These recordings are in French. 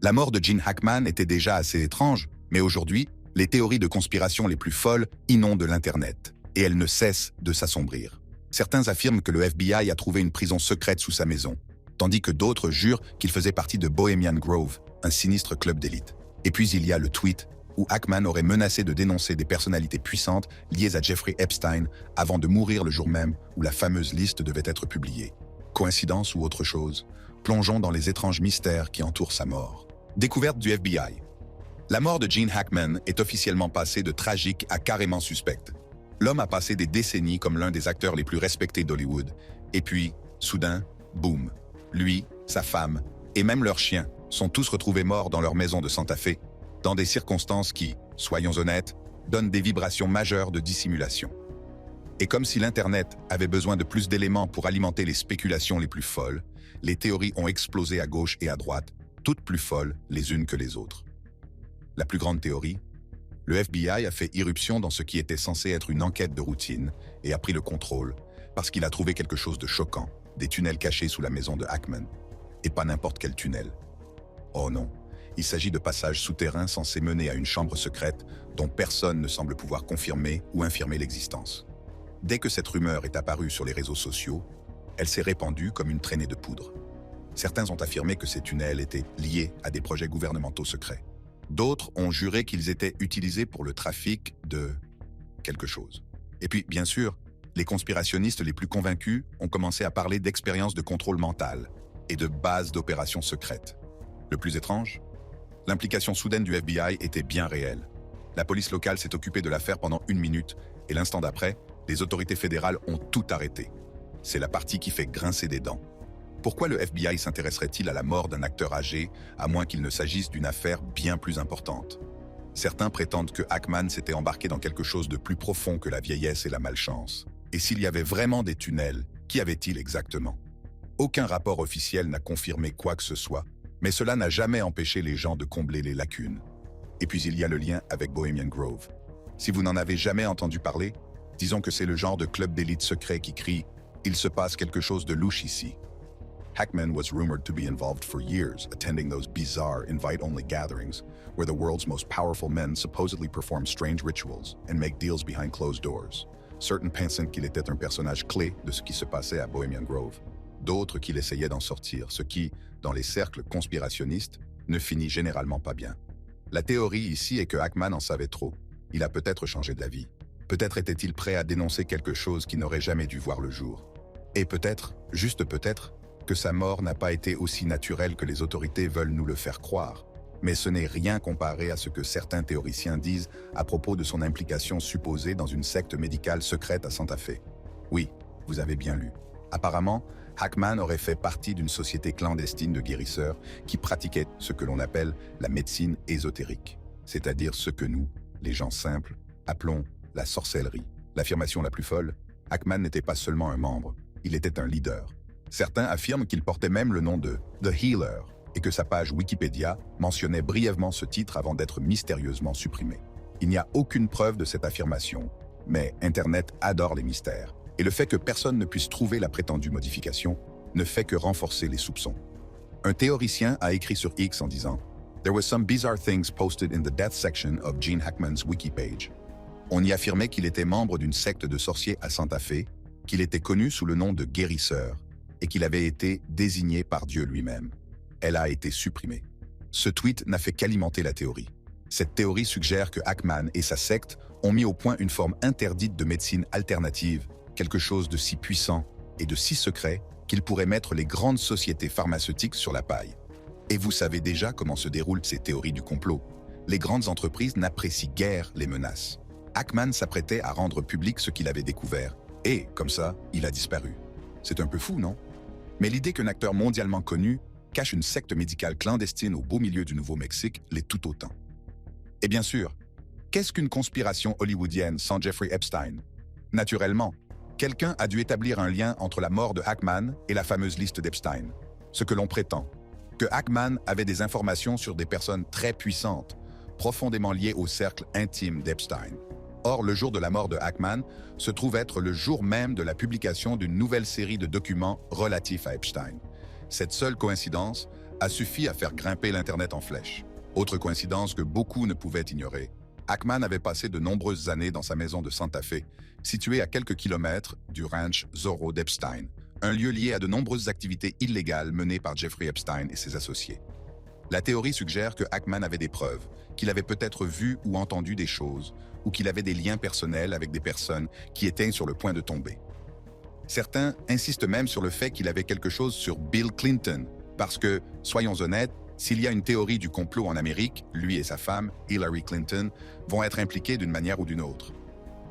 La mort de Gene Hackman était déjà assez étrange, mais aujourd'hui, les théories de conspiration les plus folles inondent l'Internet, et elles ne cessent de s'assombrir. Certains affirment que le FBI a trouvé une prison secrète sous sa maison, tandis que d'autres jurent qu'il faisait partie de Bohemian Grove, un sinistre club d'élite. Et puis il y a le tweet où Hackman aurait menacé de dénoncer des personnalités puissantes liées à Jeffrey Epstein avant de mourir le jour même où la fameuse liste devait être publiée. Coïncidence ou autre chose? Plongeons dans les étranges mystères qui entourent sa mort. Découverte du FBI. La mort de Gene Hackman est officiellement passée de tragique à carrément suspecte. L'homme a passé des décennies comme l'un des acteurs les plus respectés d'Hollywood. Et puis, soudain, boum. Lui, sa femme et même leur chien sont tous retrouvés morts dans leur maison de Santa Fe, dans des circonstances qui, soyons honnêtes, donnent des vibrations majeures de dissimulation. Et comme si l'Internet avait besoin de plus d'éléments pour alimenter les spéculations les plus folles, les théories ont explosé à gauche et à droite, toutes plus folles les unes que les autres. La plus grande théorie? Le FBI a fait irruption dans ce qui était censé être une enquête de routine et a pris le contrôle parce qu'il a trouvé quelque chose de choquant, des tunnels cachés sous la maison de Hackman. Et pas n'importe quel tunnel. Oh non, il s'agit de passages souterrains censés mener à une chambre secrète dont personne ne semble pouvoir confirmer ou infirmer l'existence. Dès que cette rumeur est apparue sur les réseaux sociaux, elle s'est répandue comme une traînée de poudre. Certains ont affirmé que ces tunnels étaient liés à des projets gouvernementaux secrets. D'autres ont juré qu'ils étaient utilisés pour le trafic de quelque chose. Et puis, bien sûr, les conspirationnistes les plus convaincus ont commencé à parler d'expériences de contrôle mental et de bases d'opérations secrètes. Le plus étrange? L'implication soudaine du FBI était bien réelle. La police locale s'est occupée de l'affaire pendant 1 minute et l'instant d'après, les autorités fédérales ont tout arrêté. C'est la partie qui fait grincer des dents. Pourquoi le FBI s'intéresserait-il à la mort d'un acteur âgé, à moins qu'il ne s'agisse d'une affaire bien plus importante? Certains prétendent que Hackman s'était embarqué dans quelque chose de plus profond que la vieillesse et la malchance. Et s'il y avait vraiment des tunnels, qu'y avait-il exactement? Aucun rapport officiel n'a confirmé quoi que ce soit, mais cela n'a jamais empêché les gens de combler les lacunes. Et puis il y a le lien avec Bohemian Grove. Si vous n'en avez jamais entendu parler, disons que c'est le genre de club d'élite secret qui crie « Il se passe quelque chose de louche ici ». Hackman was rumored to be involved for years, attending those bizarre invite-only gatherings, where the world's most powerful men supposedly perform strange rituals and make deals behind closed doors. Certains pensaient qu'il était un personnage clé de ce qui se passait à Bohemian Grove. D'autres qu'il essayait d'en sortir, ce qui, dans les cercles conspirationnistes, ne finit généralement pas bien. La théorie ici est que Hackman en savait trop. Il a peut-être changé de vie. Peut-être était-il prêt à dénoncer quelque chose qui n'aurait jamais dû voir le jour. Et peut-être, juste peut-être, que sa mort n'a pas été aussi naturelle que les autorités veulent nous le faire croire. Mais ce n'est rien comparé à ce que certains théoriciens disent à propos de son implication supposée dans une secte médicale secrète à Santa Fe. Oui, vous avez bien lu. Apparemment, Hackman aurait fait partie d'une société clandestine de guérisseurs qui pratiquait ce que l'on appelle la médecine ésotérique, c'est-à-dire ce que nous, les gens simples, appelons la sorcellerie. L'affirmation la plus folle, Hackman n'était pas seulement un membre, il était un leader. Certains affirment qu'il portait même le nom de The Healer et que sa page Wikipédia mentionnait brièvement ce titre avant d'être mystérieusement supprimé. Il n'y a aucune preuve de cette affirmation, mais Internet adore les mystères. Et le fait que personne ne puisse trouver la prétendue modification ne fait que renforcer les soupçons. Un théoricien a écrit sur X en disant « There was some bizarre things posted in the death section of Gene Hackman's wiki page. » On y affirmait qu'il était membre d'une secte de sorciers à Santa Fe, qu'il était connu sous le nom de guérisseur et qu'il avait été désigné par Dieu lui-même. Elle a été supprimée. Ce tweet n'a fait qu'alimenter la théorie. Cette théorie suggère que Hackman et sa secte ont mis au point une forme interdite de médecine alternative, quelque chose de si puissant et de si secret qu'il pourrait mettre les grandes sociétés pharmaceutiques sur la paille. Et vous savez déjà comment se déroulent ces théories du complot. Les grandes entreprises n'apprécient guère les menaces. Hackman s'apprêtait à rendre public ce qu'il avait découvert, et, comme ça, il a disparu. C'est un peu fou, non? Mais l'idée qu'un acteur mondialement connu cache une secte médicale clandestine au beau milieu du Nouveau-Mexique l'est tout autant. Et bien sûr, qu'est-ce qu'une conspiration hollywoodienne sans Jeffrey Epstein? Naturellement, quelqu'un a dû établir un lien entre la mort de Hackman et la fameuse liste d'Epstein. Ce que l'on prétend, que Hackman avait des informations sur des personnes très puissantes, profondément liées au cercle intime d'Epstein. Or, le jour de la mort de Hackman se trouve être le jour même de la publication d'une nouvelle série de documents relatifs à Epstein. Cette seule coïncidence a suffi à faire grimper l'Internet en flèche. Autre coïncidence que beaucoup ne pouvaient ignorer, Ackman avait passé de nombreuses années dans sa maison de Santa Fe, située à quelques kilomètres du ranch Zorro d'Epstein, un lieu lié à de nombreuses activités illégales menées par Jeffrey Epstein et ses associés. La théorie suggère que Ackman avait des preuves, qu'il avait peut-être vu ou entendu des choses, ou qu'il avait des liens personnels avec des personnes qui étaient sur le point de tomber. Certains insistent même sur le fait qu'il avait quelque chose sur Bill Clinton, parce que, soyons honnêtes, s'il y a une théorie du complot en Amérique, lui et sa femme, Hillary Clinton, vont être impliqués d'une manière ou d'une autre.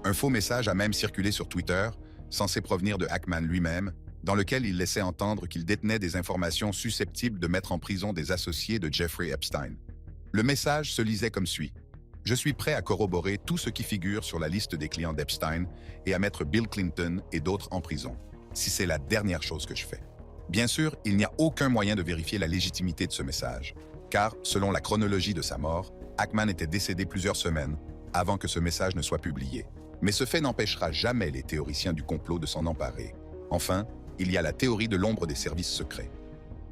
Un faux message a même circulé sur Twitter, censé provenir de Ackman lui-même, dans lequel il laissait entendre qu'il détenait des informations susceptibles de mettre en prison des associés de Jeffrey Epstein. Le message se lisait comme suit. « Je suis prêt à corroborer tout ce qui figure sur la liste des clients d'Epstein et à mettre Bill Clinton et d'autres en prison, si c'est la dernière chose que je fais. » Bien sûr, il n'y a aucun moyen de vérifier la légitimité de ce message, car, selon la chronologie de sa mort, Ackman était décédé plusieurs semaines avant que ce message ne soit publié. Mais ce fait n'empêchera jamais les théoriciens du complot de s'en emparer. Enfin, il y a la théorie de l'ombre des services secrets.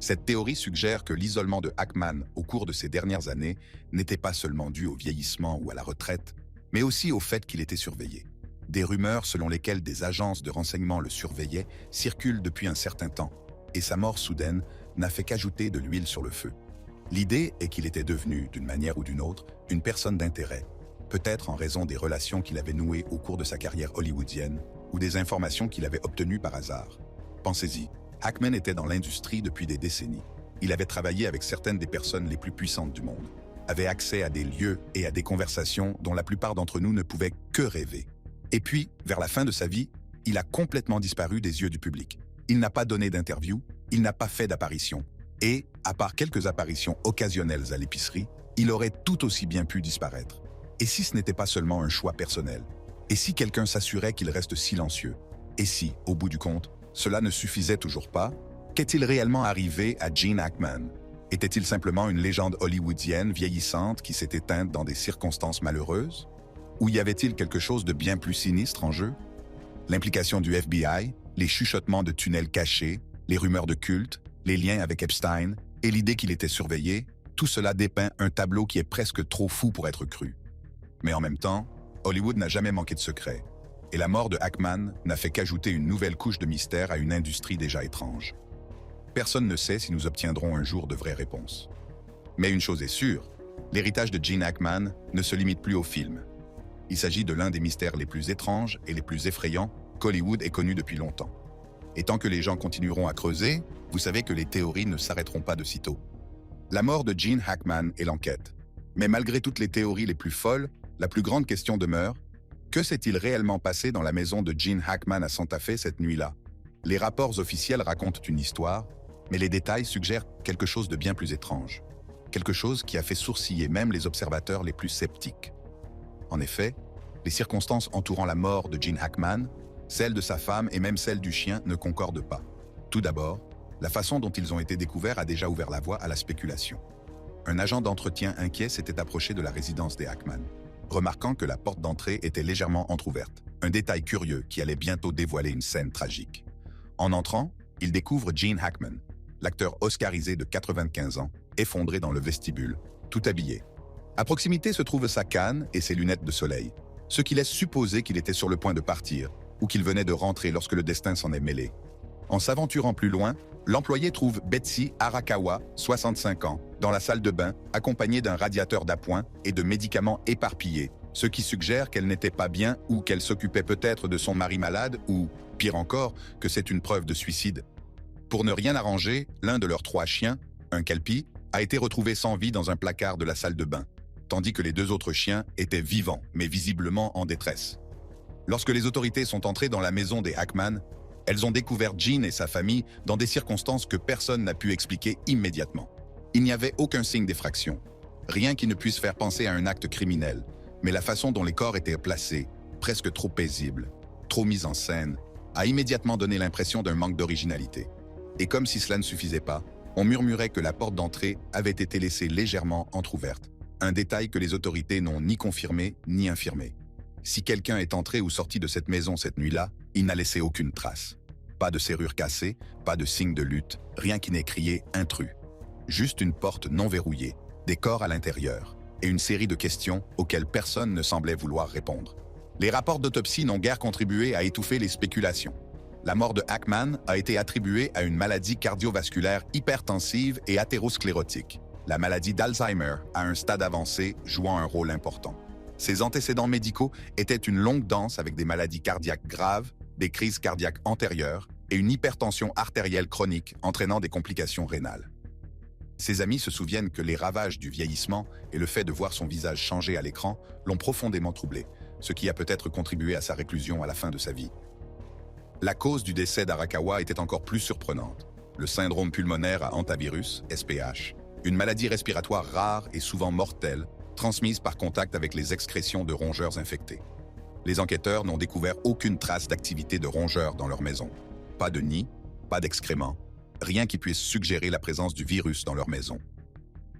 Cette théorie suggère que l'isolement de Ackman au cours de ces dernières années n'était pas seulement dû au vieillissement ou à la retraite, mais aussi au fait qu'il était surveillé. Des rumeurs selon lesquelles des agences de renseignement le surveillaient circulent depuis un certain temps, et sa mort soudaine n'a fait qu'ajouter de l'huile sur le feu. L'idée est qu'il était devenu, d'une manière ou d'une autre, une personne d'intérêt, peut-être en raison des relations qu'il avait nouées au cours de sa carrière hollywoodienne ou des informations qu'il avait obtenues par hasard. Pensez-y, Ackman était dans l'industrie depuis des décennies. Il avait travaillé avec certaines des personnes les plus puissantes du monde, avait accès à des lieux et à des conversations dont la plupart d'entre nous ne pouvaient que rêver. Et puis, vers la fin de sa vie, il a complètement disparu des yeux du public. Il n'a pas donné d'interview, il n'a pas fait d'apparition. Et, à part quelques apparitions occasionnelles à l'épicerie, il aurait tout aussi bien pu disparaître. Et si ce n'était pas seulement un choix personnel? Et si quelqu'un s'assurait qu'il reste silencieux? Et si, au bout du compte, cela ne suffisait toujours pas? Qu'est-il réellement arrivé à Gene Hackman? Était-il simplement une légende hollywoodienne vieillissante qui s'est éteinte dans des circonstances malheureuses? Ou y avait-il quelque chose de bien plus sinistre en jeu? L'implication du FBI, les chuchotements de tunnels cachés, les rumeurs de culte, les liens avec Epstein et l'idée qu'il était surveillé, tout cela dépeint un tableau qui est presque trop fou pour être cru. Mais en même temps, Hollywood n'a jamais manqué de secrets, et la mort de Ackman n'a fait qu'ajouter une nouvelle couche de mystère à une industrie déjà étrange. Personne ne sait si nous obtiendrons un jour de vraies réponses. Mais une chose est sûre, l'héritage de Gene Hackman ne se limite plus au film. Il s'agit de l'un des mystères les plus étranges et les plus effrayants qu'Hollywood ait connu depuis longtemps. Et tant que les gens continueront à creuser, vous savez que les théories ne s'arrêteront pas de sitôt. La mort de Gene Hackman est l'enquête. Mais malgré toutes les théories les plus folles, la plus grande question demeure, que s'est-il réellement passé dans la maison de Gene Hackman à Santa Fe cette nuit-là? Les rapports officiels racontent une histoire, mais les détails suggèrent quelque chose de bien plus étrange. Quelque chose qui a fait sourciller même les observateurs les plus sceptiques. En effet, les circonstances entourant la mort de Gene Hackman, celles de sa femme et même celles du chien ne concordent pas. Tout d'abord, la façon dont ils ont été découverts a déjà ouvert la voie à la spéculation. Un agent d'entretien inquiet s'était approché de la résidence des Hackman, remarquant que la porte d'entrée était légèrement entr'ouverte, un détail curieux qui allait bientôt dévoiler une scène tragique. En entrant, il découvre Gene Hackman, l'acteur oscarisé de 95 ans, effondré dans le vestibule, tout habillé. À proximité se trouve sa canne et ses lunettes de soleil, ce qui laisse supposer qu'il était sur le point de partir ou qu'il venait de rentrer lorsque le destin s'en est mêlé. En s'aventurant plus loin, l'employé trouve Betsy Arakawa, 65 ans, dans la salle de bain, accompagnée d'un radiateur d'appoint et de médicaments éparpillés, ce qui suggère qu'elle n'était pas bien ou qu'elle s'occupait peut-être de son mari malade ou, pire encore, que c'est une preuve de suicide. Pour ne rien arranger, l'un de leurs 3 chiens, un kelpie, a été retrouvé sans vie dans un placard de la salle de bain, tandis que les 2 autres chiens étaient vivants, mais visiblement en détresse. Lorsque les autorités sont entrées dans la maison des Hackman, elles ont découvert Gene et sa famille dans des circonstances que personne n'a pu expliquer immédiatement. Il n'y avait aucun signe d'effraction, rien qui ne puisse faire penser à un acte criminel, mais la façon dont les corps étaient placés, presque trop paisible, trop mise en scène, a immédiatement donné l'impression d'un manque d'originalité. Et comme si cela ne suffisait pas, on murmurait que la porte d'entrée avait été laissée légèrement entr'ouverte, un détail que les autorités n'ont ni confirmé ni infirmé. Si quelqu'un est entré ou sorti de cette maison cette nuit-là, il n'a laissé aucune trace. Pas de serrure cassée, pas de signe de lutte, rien qui n'ait crié « intrus ». Juste une porte non verrouillée, des corps à l'intérieur, et une série de questions auxquelles personne ne semblait vouloir répondre. Les rapports d'autopsie n'ont guère contribué à étouffer les spéculations. La mort de Ackman a été attribuée à une maladie cardiovasculaire hypertensive et athérosclérotique, la maladie d'Alzheimer à un stade avancé jouant un rôle important. Ses antécédents médicaux étaient une longue danse avec des maladies cardiaques graves, des crises cardiaques antérieures et une hypertension artérielle chronique entraînant des complications rénales. Ses amis se souviennent que les ravages du vieillissement et le fait de voir son visage changer à l'écran l'ont profondément troublé, ce qui a peut-être contribué à sa réclusion à la fin de sa vie. La cause du décès d'Arakawa était encore plus surprenante. Le syndrome pulmonaire à hantavirus, SPH, une maladie respiratoire rare et souvent mortelle, transmise par contact avec les excrétions de rongeurs infectés. Les enquêteurs n'ont découvert aucune trace d'activité de rongeurs dans leur maison. Pas de nid, pas d'excréments, rien qui puisse suggérer la présence du virus dans leur maison.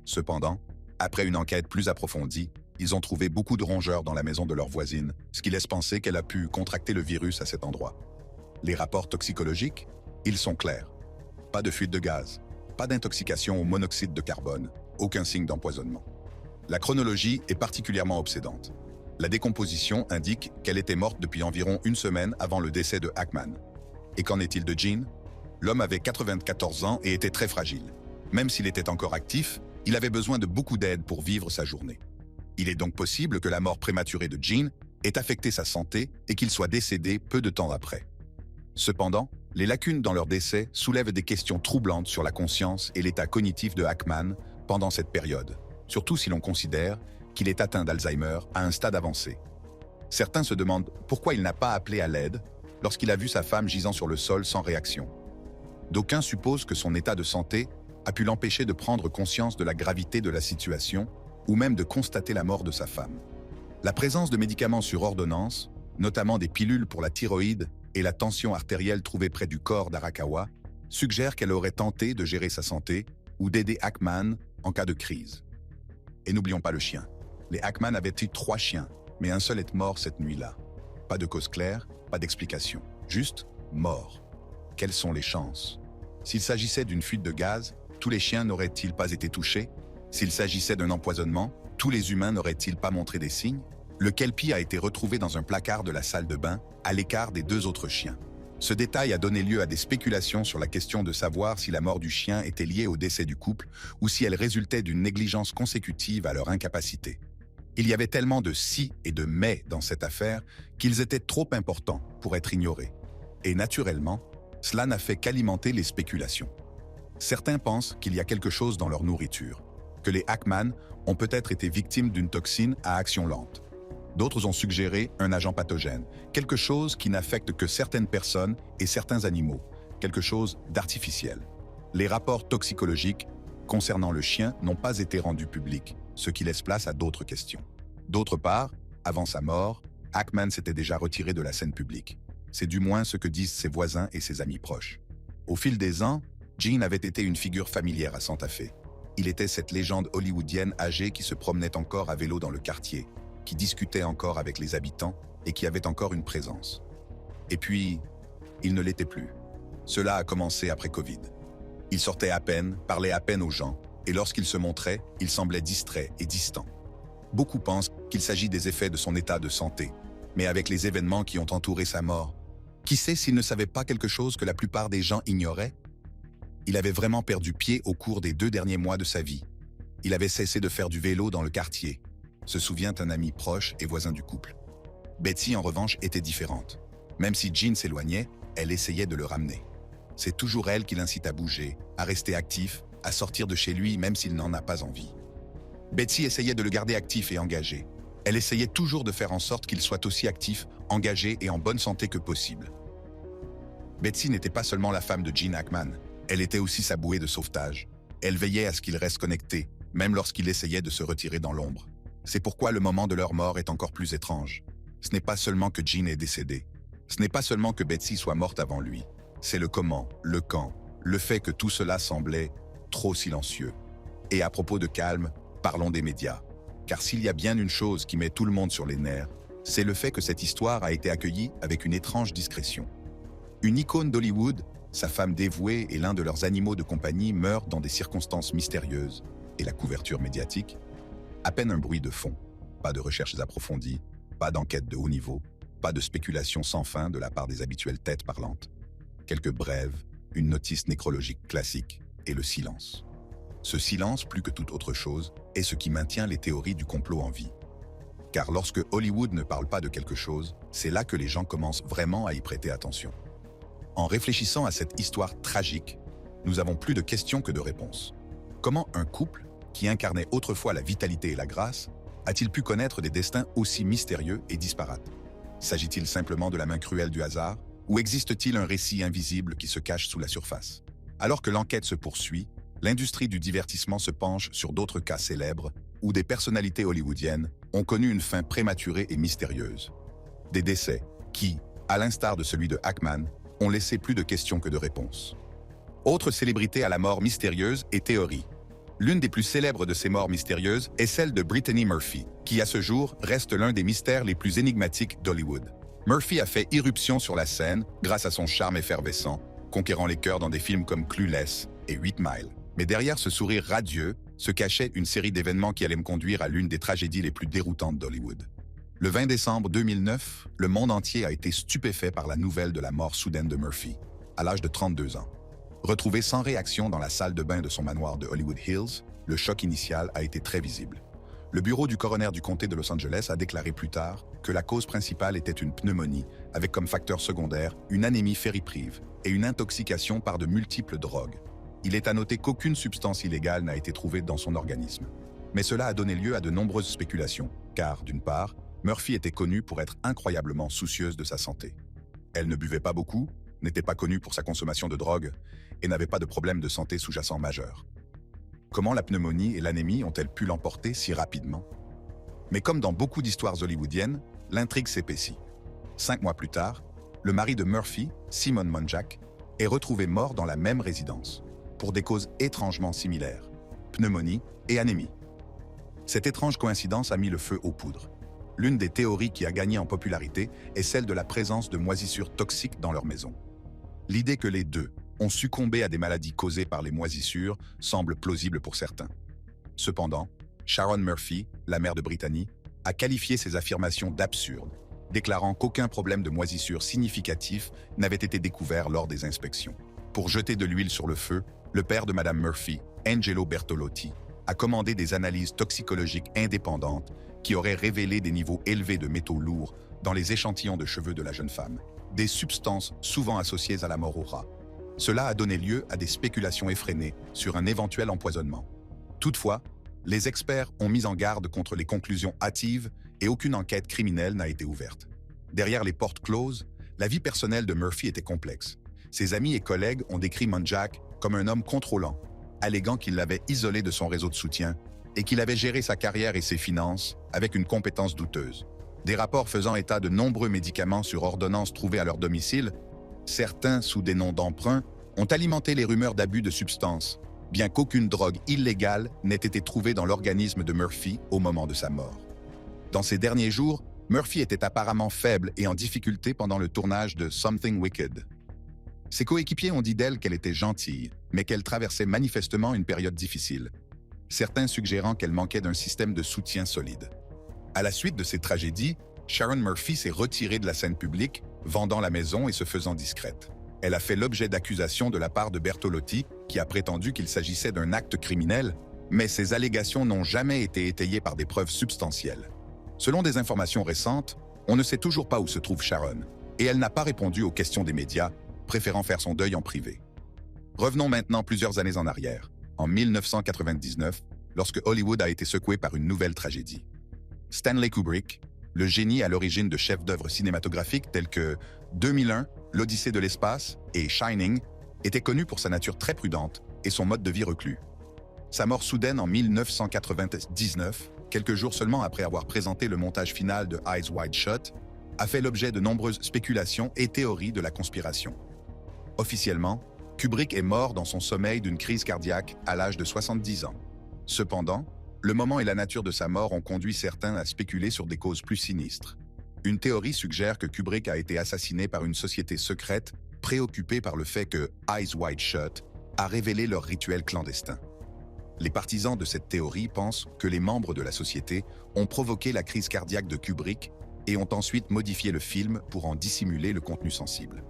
Cependant, après une enquête plus approfondie, ils ont trouvé beaucoup de rongeurs dans la maison de leur voisine, ce qui laisse penser qu'elle a pu contracter le virus à cet endroit. Les rapports toxicologiques, ils sont clairs. Pas de fuite de gaz, pas d'intoxication au monoxyde de carbone, aucun signe d'empoisonnement. La chronologie est particulièrement obsédante. La décomposition indique qu'elle était morte depuis environ une semaine avant le décès de Ackman. Et qu'en est-il de Gene? L'homme avait 94 ans et était très fragile. Même s'il était encore actif, il avait besoin de beaucoup d'aide pour vivre sa journée. Il est donc possible que la mort prématurée de Gene ait affecté sa santé et qu'il soit décédé peu de temps après. Cependant, les lacunes dans leur décès soulèvent des questions troublantes sur la conscience et l'état cognitif de Ackman pendant cette période, surtout si l'on considère qu'il est atteint d'Alzheimer à un stade avancé. Certains se demandent pourquoi il n'a pas appelé à l'aide lorsqu'il a vu sa femme gisant sur le sol sans réaction. D'aucuns supposent que son état de santé a pu l'empêcher de prendre conscience de la gravité de la situation ou même de constater la mort de sa femme. La présence de médicaments sur ordonnance, notamment des pilules pour la thyroïde et la tension artérielle trouvée près du corps d'Arakawa, suggère qu'elle aurait tenté de gérer sa santé ou d'aider Ackman en cas de crise. Et n'oublions pas le chien. Les Ackman avaient eu 3 chiens, mais un seul est mort cette nuit-là. Pas de cause claire, pas d'explication, juste mort. Quelles sont les chances? S'il s'agissait d'une fuite de gaz, tous les chiens n'auraient-ils pas été touchés? S'il s'agissait d'un empoisonnement, tous les humains n'auraient-ils pas montré des signes? Le kelpie a été retrouvé dans un placard de la salle de bain, à l'écart des 2 autres chiens. Ce détail a donné lieu à des spéculations sur la question de savoir si la mort du chien était liée au décès du couple ou si elle résultait d'une négligence consécutive à leur incapacité. Il y avait tellement de si et de mais dans cette affaire qu'ils étaient trop importants pour être ignorés. Et naturellement, cela n'a fait qu'alimenter les spéculations. Certains pensent qu'il y a quelque chose dans leur nourriture, que les Ackman ont peut-être été victimes d'une toxine à action lente. D'autres ont suggéré un agent pathogène, quelque chose qui n'affecte que certaines personnes et certains animaux, quelque chose d'artificiel. Les rapports toxicologiques concernant le chien n'ont pas été rendus publics, ce qui laisse place à d'autres questions. D'autre part, avant sa mort, Ackman s'était déjà retiré de la scène publique. C'est du moins ce que disent ses voisins et ses amis proches. Au fil des ans, Gene avait été une figure familière à Santa Fe. Il était cette légende hollywoodienne âgée qui se promenait encore à vélo dans le quartier, qui discutait encore avec les habitants et qui avait encore une présence. Et puis, il ne l'était plus. Cela a commencé après Covid. Il sortait à peine, parlait à peine aux gens, et lorsqu'il se montrait, il semblait distrait et distant. Beaucoup pensent qu'il s'agit des effets de son état de santé, mais avec les événements qui ont entouré sa mort, qui sait s'il ne savait pas quelque chose que la plupart des gens ignoraient? Il avait vraiment perdu pied au cours des 2 derniers mois de sa vie. Il avait cessé de faire du vélo dans le quartier, se souvient un ami proche et voisin du couple. Betsy, en revanche, était différente. Même si Gene s'éloignait, elle essayait de le ramener. C'est toujours elle qui l'incite à bouger, à rester actif, à sortir de chez lui même s'il n'en a pas envie. Betsy essayait de le garder actif et engagé. Elle essayait toujours de faire en sorte qu'il soit aussi actif, engagé et en bonne santé que possible. Betsy n'était pas seulement la femme de Gene Ackman, elle était aussi sa bouée de sauvetage. Elle veillait à ce qu'il reste connecté, même lorsqu'il essayait de se retirer dans l'ombre. C'est pourquoi le moment de leur mort est encore plus étrange. Ce n'est pas seulement que Gene est décédé. Ce n'est pas seulement que Betsy soit morte avant lui. C'est le comment, le quand, le fait que tout cela semblait trop silencieux. Et à propos de calme, parlons des médias. Car s'il y a bien une chose qui met tout le monde sur les nerfs, c'est le fait que cette histoire a été accueillie avec une étrange discrétion. Une icône d'Hollywood Sa femme dévouée et l'un de leurs animaux de compagnie meurent dans des circonstances mystérieuses. Et la couverture médiatique? À peine un bruit de fond. Pas de recherches approfondies, pas d'enquête de haut niveau, pas de spéculation sans fin de la part des habituelles têtes parlantes. Quelques brèves, une notice nécrologique classique et le silence. Ce silence, plus que toute autre chose, est ce qui maintient les théories du complot en vie. Car lorsque Hollywood ne parle pas de quelque chose, c'est là que les gens commencent vraiment à y prêter attention. En réfléchissant à cette histoire tragique, nous avons plus de questions que de réponses. Comment un couple, qui incarnait autrefois la vitalité et la grâce, a-t-il pu connaître des destins aussi mystérieux et disparates? S'agit-il simplement de la main cruelle du hasard, ou existe-t-il un récit invisible qui se cache sous la surface? Alors que l'enquête se poursuit, l'industrie du divertissement se penche sur d'autres cas célèbres où des personnalités hollywoodiennes ont connu une fin prématurée et mystérieuse. Des décès qui, à l'instar de celui de Hackman, ont laissé plus de questions que de réponses. Autre célébrité à la mort mystérieuse et théorie. L'une des plus célèbres de ces morts mystérieuses est celle de Brittany Murphy, qui à ce jour reste l'un des mystères les plus énigmatiques d'Hollywood. Murphy a fait irruption sur la scène grâce à son charme effervescent, conquérant les cœurs dans des films comme Clueless et 8 Mile. Mais derrière ce sourire radieux se cachait une série d'événements qui allaient me conduire à l'une des tragédies les plus déroutantes d'Hollywood. Le 20 décembre 2009, le monde entier a été stupéfait par la nouvelle de la mort soudaine de Murphy, à l'âge de 32 ans. Retrouvé sans réaction dans la salle de bain de son manoir de Hollywood Hills, le choc initial a été très visible. Le bureau du coroner du comté de Los Angeles a déclaré plus tard que la cause principale était une pneumonie, avec comme facteur secondaire une anémie ferriprive et une intoxication par de multiples drogues. Il est à noter qu'aucune substance illégale n'a été trouvée dans son organisme. Mais cela a donné lieu à de nombreuses spéculations, car, d'une part, Murphy était connue pour être incroyablement soucieuse de sa santé. Elle ne buvait pas beaucoup, n'était pas connue pour sa consommation de drogue et n'avait pas de problème de santé sous-jacent majeur. Comment la pneumonie et l'anémie ont-elles pu l'emporter si rapidement? Mais comme dans beaucoup d'histoires hollywoodiennes, l'intrigue s'épaissit. 5 mois plus tard, le mari de Murphy, Simon Monjack, est retrouvé mort dans la même résidence, pour des causes étrangement similaires, pneumonie et anémie. Cette étrange coïncidence a mis le feu aux poudres. L'une des théories qui a gagné en popularité est celle de la présence de moisissures toxiques dans leur maison. L'idée que les deux ont succombé à des maladies causées par les moisissures semble plausible pour certains. Cependant, Sharon Murphy, la mère de Brittany, a qualifié ces affirmations d'absurdes, déclarant qu'aucun problème de moisissure significatif n'avait été découvert lors des inspections. Pour jeter de l'huile sur le feu, le père de Madame Murphy, Angelo Bertolotti, a commandé des analyses toxicologiques indépendantes qui auraient révélé des niveaux élevés de métaux lourds dans les échantillons de cheveux de la jeune femme, des substances souvent associées à la mort au rat. Cela a donné lieu à des spéculations effrénées sur un éventuel empoisonnement. Toutefois, les experts ont mis en garde contre les conclusions hâtives et aucune enquête criminelle n'a été ouverte. Derrière les portes closes, la vie personnelle de Murphy était complexe. Ses amis et collègues ont décrit Monjack comme un homme contrôlant, alléguant qu'il l'avait isolé de son réseau de soutien et qu'il avait géré sa carrière et ses finances avec une compétence douteuse. Des rapports faisant état de nombreux médicaments sur ordonnance trouvés à leur domicile, certains sous des noms d'emprunt, ont alimenté les rumeurs d'abus de substances, bien qu'aucune drogue illégale n'ait été trouvée dans l'organisme de Murphy au moment de sa mort. Dans ces derniers jours, Murphy était apparemment faible et en difficulté pendant le tournage de Something Wicked. Ses coéquipiers ont dit d'elle qu'elle était gentille, mais qu'elle traversait manifestement une période difficile, certains suggérant qu'elle manquait d'un système de soutien solide. À la suite de ces tragédies, Sharon Murphy s'est retirée de la scène publique, vendant la maison et se faisant discrète. Elle a fait l'objet d'accusations de la part de Bertolotti, qui a prétendu qu'il s'agissait d'un acte criminel, mais ces allégations n'ont jamais été étayées par des preuves substantielles. Selon des informations récentes, on ne sait toujours pas où se trouve Sharon, et elle n'a pas répondu aux questions des médias, préférant faire son deuil en privé. Revenons maintenant plusieurs années en arrière, en 1999, lorsque Hollywood a été secoué par une nouvelle tragédie. Stanley Kubrick, le génie à l'origine de chefs-d'œuvre cinématographiques tels que 2001, L'Odyssée de l'espace et Shining, était connu pour sa nature très prudente et son mode de vie reclus. Sa mort soudaine en 1999, quelques jours seulement après avoir présenté le montage final de Eyes Wide Shut, a fait l'objet de nombreuses spéculations et théories de la conspiration. Officiellement, Kubrick est mort dans son sommeil d'une crise cardiaque à l'âge de 70 ans. Cependant, le moment et la nature de sa mort ont conduit certains à spéculer sur des causes plus sinistres. Une théorie suggère que Kubrick a été assassiné par une société secrète préoccupés par le fait que Eyes Wide Shut a révélé leur rituel clandestin. Les partisans de cette théorie pensent que les membres de la société ont provoqué la crise cardiaque de Kubrick et ont ensuite modifié le film pour en dissimuler le contenu sensible.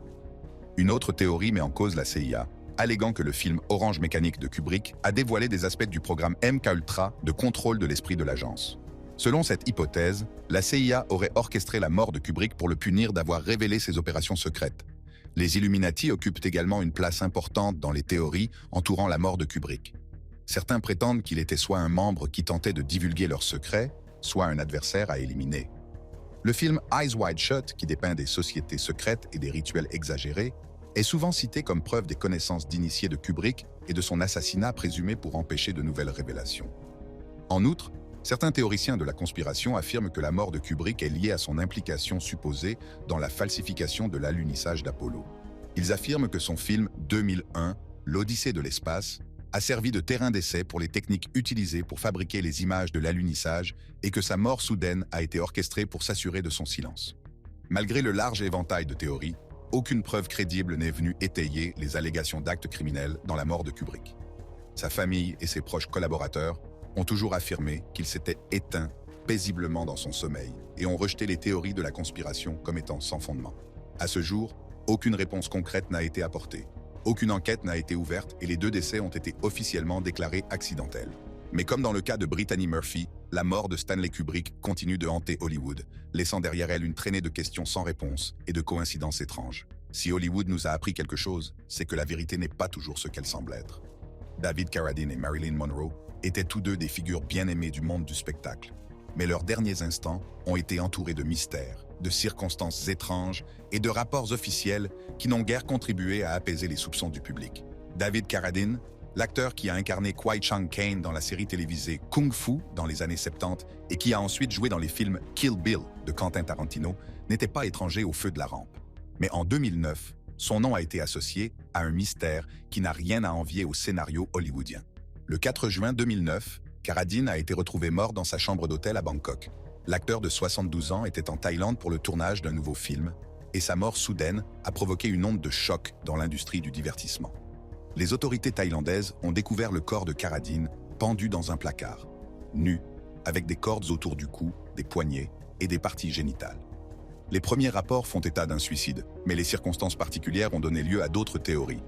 Une autre théorie met en cause la CIA, alléguant que le film Orange Mécanique de Kubrick a dévoilé des aspects du programme MKUltra de contrôle de l'esprit de l'agence. Selon cette hypothèse, la CIA aurait orchestré la mort de Kubrick pour le punir d'avoir révélé ses opérations secrètes. Les Illuminati occupent également une place importante dans les théories entourant la mort de Kubrick. Certains prétendent qu'il était soit un membre qui tentait de divulguer leurs secrets, soit un adversaire à éliminer. Le film Eyes Wide Shut, qui dépeint des sociétés secrètes et des rituels exagérés, est souvent cité comme preuve des connaissances d'initiés de Kubrick et de son assassinat présumé pour empêcher de nouvelles révélations. En outre, certains théoriciens de la conspiration affirment que la mort de Kubrick est liée à son implication supposée dans la falsification de l'alunissage d'Apollo. Ils affirment que son film 2001, L'Odyssée de l'espace, a servi de terrain d'essai pour les techniques utilisées pour fabriquer les images de l'alunissage et que sa mort soudaine a été orchestrée pour s'assurer de son silence. Malgré le large éventail de théories, aucune preuve crédible n'est venue étayer les allégations d'actes criminels dans la mort de Kubrick. Sa famille et ses proches collaborateurs ont toujours affirmé qu'il s'était éteint paisiblement dans son sommeil et ont rejeté les théories de la conspiration comme étant sans fondement. À ce jour, aucune réponse concrète n'a été apportée. Aucune enquête n'a été ouverte et les 2 décès ont été officiellement déclarés accidentels. Mais comme dans le cas de Brittany Murphy, la mort de Stanley Kubrick continue de hanter Hollywood, laissant derrière elle une traînée de questions sans réponse et de coïncidences étranges. Si Hollywood nous a appris quelque chose, c'est que la vérité n'est pas toujours ce qu'elle semble être. David Carradine et Marilyn Monroe étaient tous 2 des figures bien aimées du monde du spectacle. Mais leurs derniers instants ont été entourés de mystères, de circonstances étranges et de rapports officiels qui n'ont guère contribué à apaiser les soupçons du public. David Carradine, l'acteur qui a incarné Kwai Chang Caine dans la série télévisée Kung Fu dans les années 70 et qui a ensuite joué dans les films Kill Bill de Quentin Tarantino, n'était pas étranger au feu de la rampe. Mais en 2009, son nom a été associé à un mystère qui n'a rien à envier au scénario hollywoodien. Le 4 juin 2009, Carradine a été retrouvé mort dans sa chambre d'hôtel à Bangkok. L'acteur de 72 ans était en Thaïlande pour le tournage d'un nouveau film, et sa mort soudaine a provoqué une onde de choc dans l'industrie du divertissement. Les autorités thaïlandaises ont découvert le corps de Carradine pendu dans un placard, nu, avec des cordes autour du cou, des poignets et des parties génitales. Les premiers rapports font état d'un suicide, mais les circonstances particulières ont donné lieu à d'autres théories.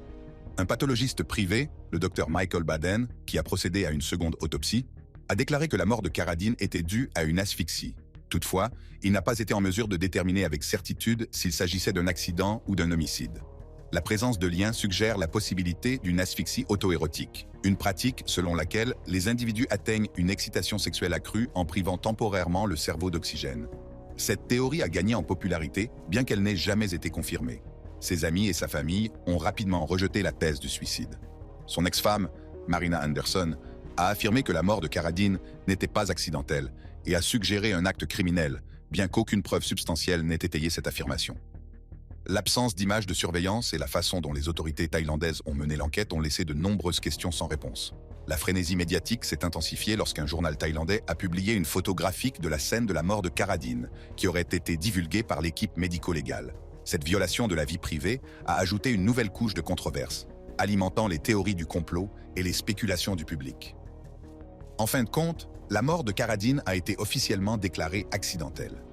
Un pathologiste privé, le docteur Michael Baden, qui a procédé à une seconde autopsie, a déclaré que la mort de Carradine était due à une asphyxie. Toutefois, il n'a pas été en mesure de déterminer avec certitude s'il s'agissait d'un accident ou d'un homicide. La présence de liens suggère la possibilité d'une asphyxie auto-érotique, une pratique selon laquelle les individus atteignent une excitation sexuelle accrue en privant temporairement le cerveau d'oxygène. Cette théorie a gagné en popularité, bien qu'elle n'ait jamais été confirmée. Ses amis et sa famille ont rapidement rejeté la thèse du suicide. Son ex-femme, Marina Anderson, a affirmé que la mort de Carradine n'était pas accidentelle et a suggéré un acte criminel, bien qu'aucune preuve substantielle n'ait étayé cette affirmation. L'absence d'images de surveillance et la façon dont les autorités thaïlandaises ont mené l'enquête ont laissé de nombreuses questions sans réponse. La frénésie médiatique s'est intensifiée lorsqu'un journal thaïlandais a publié une photo graphique de la scène de la mort de Carradine, qui aurait été divulguée par l'équipe médico-légale. Cette violation de la vie privée a ajouté une nouvelle couche de controverse, alimentant les théories du complot et les spéculations du public. En fin de compte, la mort de Carradine a été officiellement déclarée accidentelle.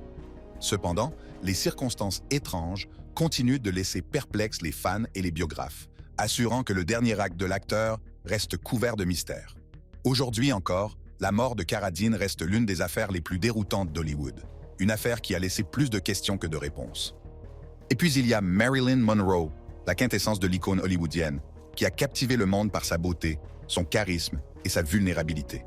Cependant, les circonstances étranges continuent de laisser perplexes les fans et les biographes, assurant que le dernier acte de l'acteur reste couvert de mystère. Aujourd'hui encore, la mort de Carradine reste l'une des affaires les plus déroutantes d'Hollywood, une affaire qui a laissé plus de questions que de réponses. Et puis il y a Marilyn Monroe, la quintessence de l'icône hollywoodienne, qui a captivé le monde par sa beauté, son charisme et sa vulnérabilité.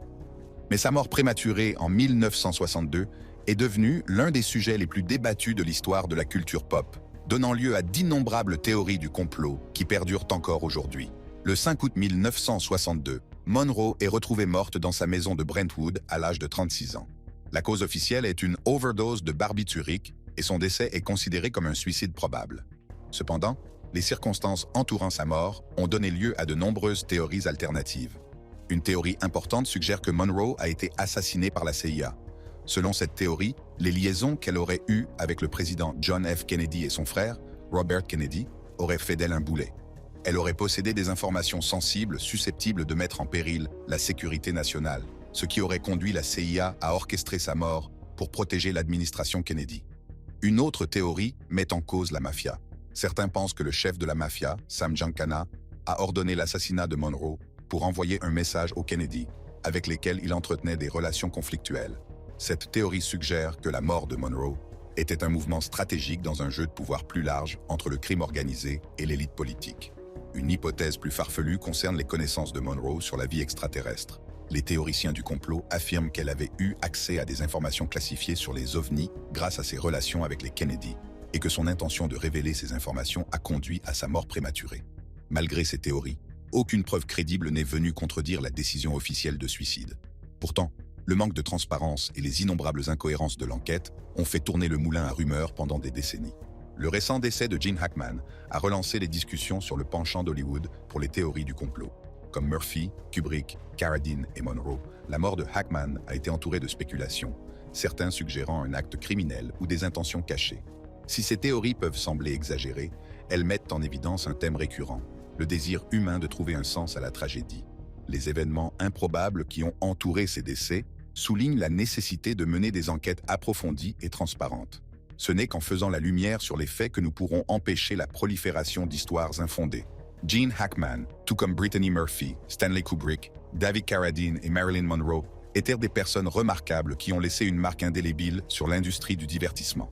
Mais sa mort prématurée en 1962 est devenue l'un des sujets les plus débattus de l'histoire de la culture pop, donnant lieu à d'innombrables théories du complot qui perdurent encore aujourd'hui. Le 5 août 1962, Monroe est retrouvée morte dans sa maison de Brentwood à l'âge de 36 ans. La cause officielle est une overdose de barbiturique et son décès est considéré comme un suicide probable. Cependant, les circonstances entourant sa mort ont donné lieu à de nombreuses théories alternatives. Une théorie importante suggère que Monroe a été assassinée par la CIA. Selon cette théorie, les liaisons qu'elle aurait eues avec le président John F. Kennedy et son frère, Robert Kennedy, aurait fait d'elle un boulet. Elle aurait possédé des informations sensibles susceptibles de mettre en péril la sécurité nationale, ce qui aurait conduit la CIA à orchestrer sa mort pour protéger l'administration Kennedy. Une autre théorie met en cause la mafia. Certains pensent que le chef de la mafia, Sam Giancana, a ordonné l'assassinat de Monroe pour envoyer un message aux Kennedy, avec lesquels il entretenait des relations conflictuelles. Cette théorie suggère que la mort de Monroe était un mouvement stratégique dans un jeu de pouvoir plus large entre le crime organisé et l'élite politique. Une hypothèse plus farfelue concerne les connaissances de Monroe sur la vie extraterrestre. Les théoriciens du complot affirment qu'elle avait eu accès à des informations classifiées sur les ovnis grâce à ses relations avec les Kennedy, et que son intention de révéler ces informations a conduit à sa mort prématurée. Malgré ces théories, aucune preuve crédible n'est venue contredire la décision officielle de suicide. Pourtant, le manque de transparence et les innombrables incohérences de l'enquête ont fait tourner le moulin à rumeurs pendant des décennies. Le récent décès de Gene Hackman a relancé les discussions sur le penchant d'Hollywood pour les théories du complot. Comme Murphy, Kubrick, Carradine et Monroe, la mort de Hackman a été entourée de spéculations, certains suggérant un acte criminel ou des intentions cachées. Si ces théories peuvent sembler exagérées, elles mettent en évidence un thème récurrent, le désir humain de trouver un sens à la tragédie. Les événements improbables qui ont entouré ces décès soulignent la nécessité de mener des enquêtes approfondies et transparentes. Ce n'est qu'en faisant la lumière sur les faits que nous pourrons empêcher la prolifération d'histoires infondées. Gene Hackman, tout comme Brittany Murphy, Stanley Kubrick, David Carradine et Marilyn Monroe, étaient des personnes remarquables qui ont laissé une marque indélébile sur l'industrie du divertissement.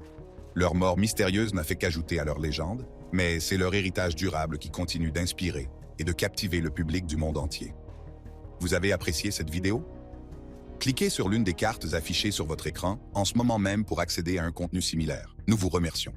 Leur mort mystérieuse n'a fait qu'ajouter à leur légende, mais c'est leur héritage durable qui continue d'inspirer et de captiver le public du monde entier. Vous avez apprécié cette vidéo? Cliquez sur l'une des cartes affichées sur votre écran en ce moment même pour accéder à un contenu similaire. Nous vous remercions.